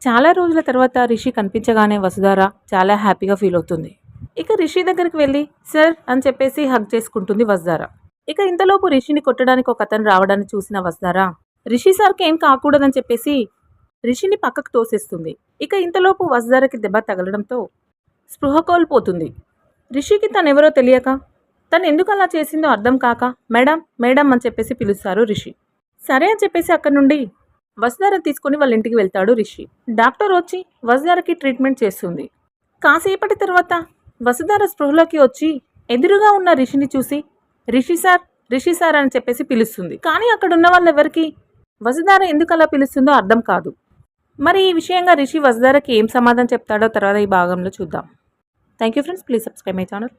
చాలా రోజుల తర్వాత రిషి కనిపించగానే వసుధార చాలా హ్యాపీగా ఫీల్ అవుతుంది. ఇక రిషి దగ్గరికి వెళ్ళి సార్ అని చెప్పేసి హగ్ చేసుకుంటుంది వసుధార. ఇక ఇంతలోపు రిషిని కొట్టడానికి ఒక అతను రావడాన్ని చూసిన వసుధార రిషి సార్కి ఏం కాకూడదని చెప్పేసి రిషిని పక్కకు తోసేస్తుంది. ఇక ఇంతలోపు వసుధారకి దెబ్బ తగలడంతో స్పృహ కోల్పోతుంది. రిషికి తనెవరో తెలియక తను ఎందుకు అలా చేసిందో అర్థం కాక మేడం మేడం అని చెప్పేసి పిలుస్తారు రిషి. సరే అని చెప్పేసి అక్కడి నుండి వసుధార తీసుకుని వాళ్ళ ఇంటికి వెళ్తాడు రిషి. డాక్టర్ వచ్చి వసుధారకి ట్రీట్మెంట్ చేస్తుంది. కాసేపటి తర్వాత వసుధార స్పృహలోకి వచ్చి ఎదురుగా ఉన్న రిషిని చూసి రిషి సార్ అని చెప్పేసి పిలుస్తుంది. కానీ అక్కడ ఉన్న వాళ్ళెవరికి వసుధార ఎందుకు అలా పిలుస్తుందో అర్థం కాదు. మరి ఈ విషయంగా రిషి వసుధారకి ఏం సమాధానం చెప్తాడో తర్వాత ఈ భాగంలో చూద్దాం. Thank you friends, please subscribe my channel.